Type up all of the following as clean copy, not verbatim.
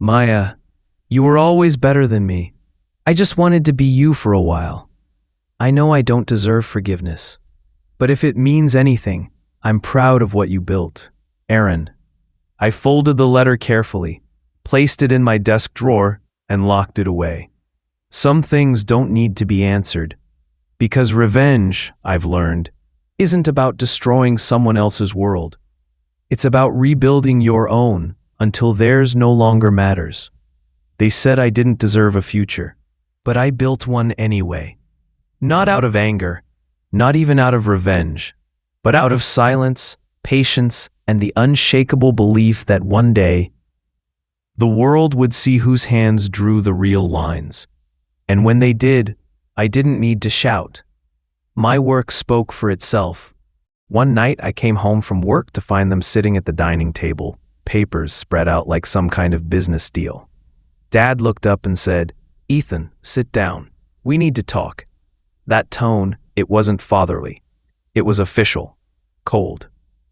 Maya, you were always better than me. I just wanted to be you for a while. I know I don't deserve forgiveness, but if it means anything, I'm proud of what you built. Aaron. I folded the letter carefully, placed it in my desk drawer, and locked it away. Some things don't need to be answered, because revenge, I've learned, isn't about destroying someone else's world. It's about rebuilding your own until theirs no longer matters. They said I didn't deserve a future, but I built one anyway. Not out of anger, not even out of revenge, but out of silence, patience, and the unshakable belief that one day, the world would see whose hands drew the real lines. And when they did, I didn't need to shout. My work spoke for itself. One night I came home from work to find them sitting at the dining table, papers spread out like some kind of business deal. Dad looked up and said, "Ethan, sit down. We need to talk." That tone, it wasn't fatherly. It was official, cold.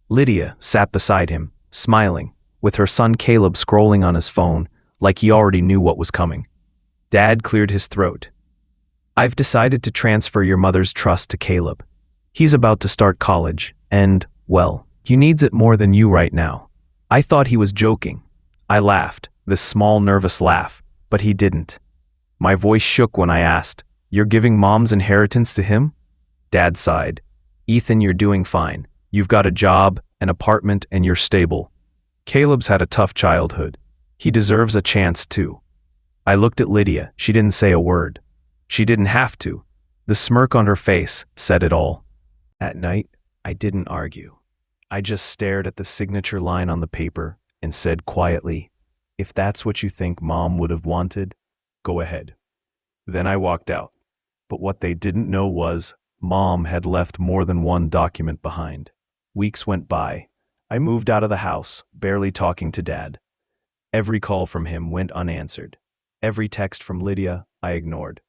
Lydia sat beside him, smiling, with her son Caleb scrolling on his phone like he already knew what was coming. Dad cleared his throat. "I've decided to transfer your mother's trust to Caleb. He's about to start college, and, well, he needs it more than you right now." I thought he was joking. I laughed, this small nervous laugh, but he didn't. My voice shook when I asked, "You're giving Mom's inheritance to him?" Dad sighed. "Ethan, you're doing fine. You've got a job, an apartment, and you're stable. Caleb's had a tough childhood. He deserves a chance too." I looked at Lydia. She didn't say a word. She didn't have to. The smirk on her face said it all. At night, I didn't argue. I just stared at the signature line on the paper and said quietly, "If that's what you think Mom would have wanted, go ahead." Then I walked out. But what they didn't know was, Mom had left more than one document behind. Weeks went by. I moved out of the house, barely talking to Dad. Every call from him went unanswered. Every text from Lydia, I ignored.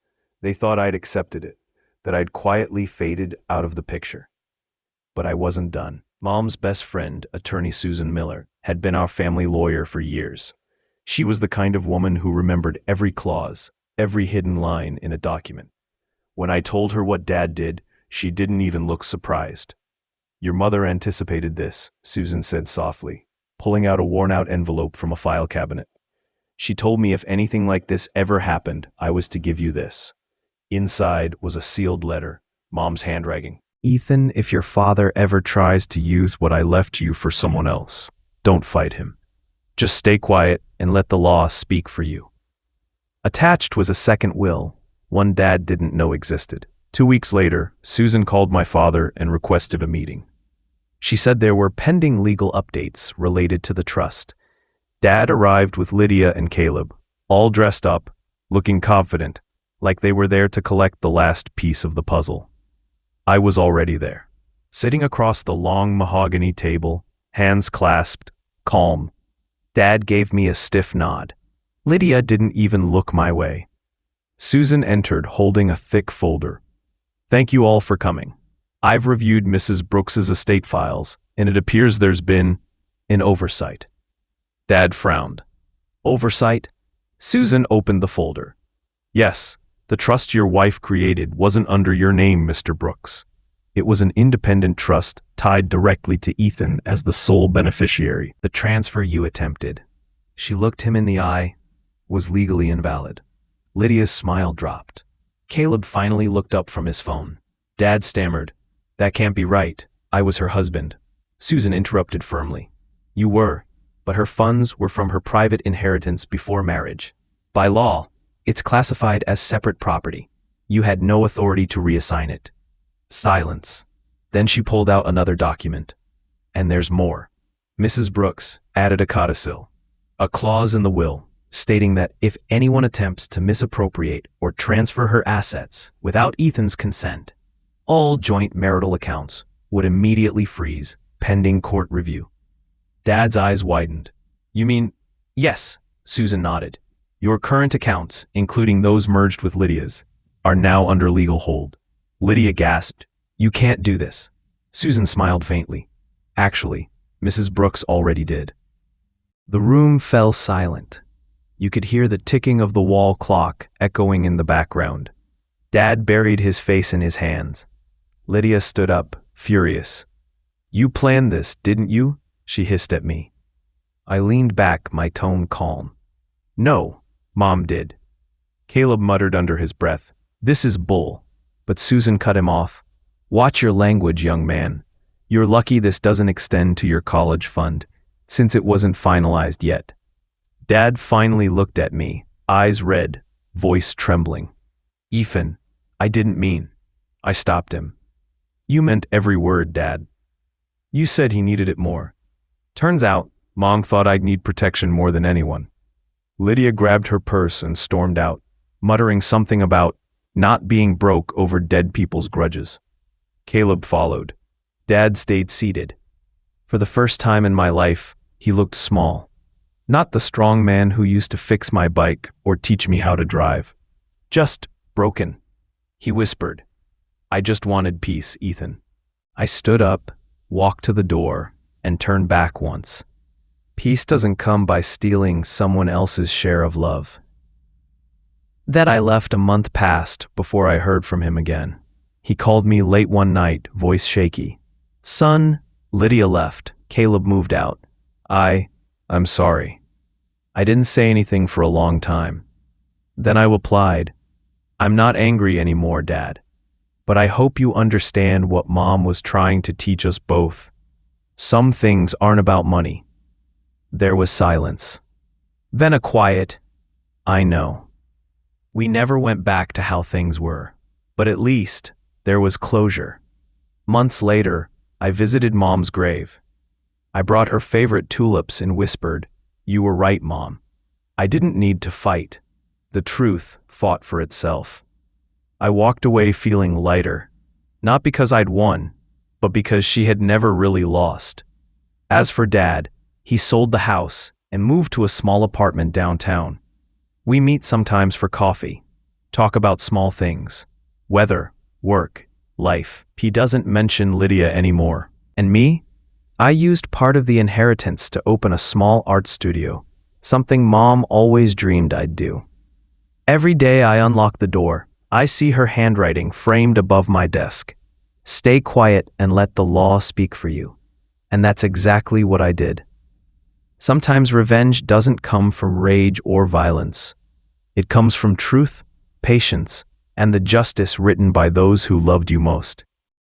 They thought I'd accepted it, that I'd quietly faded out of the picture. But I wasn't done. Mom's best friend, attorney Susan Miller, had been our family lawyer for years. She was the kind of woman who remembered every clause, every hidden line in a document. When I told her what Dad did, she didn't even look surprised. "Your mother anticipated this," Susan said softly, pulling out a worn-out envelope from a file cabinet. "She told me if anything like this ever happened, I was to give you this." Inside was a sealed letter, Mom's handwriting. "Ethan, if your father ever tries to use what I left you for someone else, don't fight him. Just stay quiet and let the law speak for you." Attached was a second will, one Dad didn't know existed. 2 weeks later, Susan called my father and requested a meeting. She said there were pending legal updates related to the trust. Dad arrived with Lydia and Caleb, all dressed up, looking confident, like they were there to collect the last piece of the puzzle. I was already there, sitting across the long mahogany table, hands clasped, calm. Dad gave me a stiff nod. Lydia didn't even look my way. Susan entered holding a thick folder. "Thank you all for coming. I've reviewed Mrs. Brooks's estate files, and it appears there's been an oversight." Dad frowned. "Oversight?" Susan opened the folder. "Yes, the trust your wife created wasn't under your name, Mr. Brooks. It was an independent trust tied directly to Ethan as the sole beneficiary. The transfer you attempted," she looked him in the eye, "was legally invalid." Lydia's smile dropped. Caleb finally looked up from his phone. Dad stammered, "That can't be right. I was her husband." Susan interrupted firmly. "You were, but her funds were from her private inheritance before marriage. By law, it's classified as separate property. You had no authority to reassign it." Silence. Then she pulled out another document. "And there's more." Mrs. Brooks added a codicil, a clause in the will, stating that if anyone attempts to misappropriate or transfer her assets without Ethan's consent, all joint marital accounts would immediately freeze, pending court review. Dad's eyes widened. "You mean—" "Yes," Susan nodded. "Your current accounts, including those merged with Lydia's, are now under legal hold." Lydia gasped, "You can't do this." Susan smiled faintly. "Actually, Mrs. Brooks already did." The room fell silent. You could hear the ticking of the wall clock echoing in the background. Dad buried his face in his hands. Lydia stood up, furious. "You planned this, didn't you?" she hissed at me. I leaned back, my tone calm. "No, Mom did." Caleb muttered under his breath, "This is bull." But Susan cut him off. "Watch your language, young man. You're lucky this doesn't extend to your college fund, since it wasn't finalized yet." Dad finally looked at me, eyes red, voice trembling. "Ethan, I didn't mean." I stopped him. "You meant every word, Dad. You said he needed it more. Turns out, Mom thought I'd need protection more than anyone." Lydia grabbed her purse and stormed out, muttering something about not being broke over dead people's grudges. Caleb followed. Dad stayed seated. For the first time in my life, he looked small. Not the strong man who used to fix my bike or teach me how to drive. Just broken. He whispered, "I just wanted peace, Ethan." I stood up, walked to the door, and turned back once. Peace doesn't come by stealing someone else's share of love. That I left a month passed before I heard from him again. He called me late one night, voice shaky. "Son," Lydia left. Caleb moved out. I'm sorry. I didn't say anything for a long time. Then I replied, "I'm not angry anymore, Dad. But I hope you understand what Mom was trying to teach us both. Some things aren't about money." There was silence. Then a quiet, "I know." We never went back to how things were, but at least there was closure. Months later, I visited Mom's grave. I brought her favorite tulips and whispered, "You were right, Mom." I didn't need to fight. The truth fought for itself. I walked away feeling lighter, not because I'd won, but because she had never really lost. As for Dad, he sold the house and moved to a small apartment downtown. We meet sometimes for coffee, talk about small things, weather, work, life. He doesn't mention Lydia anymore. And me? I used part of the inheritance to open a small art studio, something Mom always dreamed I'd do. Every day I unlock the door, I see her handwriting framed above my desk. "Stay quiet and let the law speak for you." And that's exactly what I did. Sometimes revenge doesn't come from rage or violence. It comes from truth, patience, and the justice written by those who loved you most.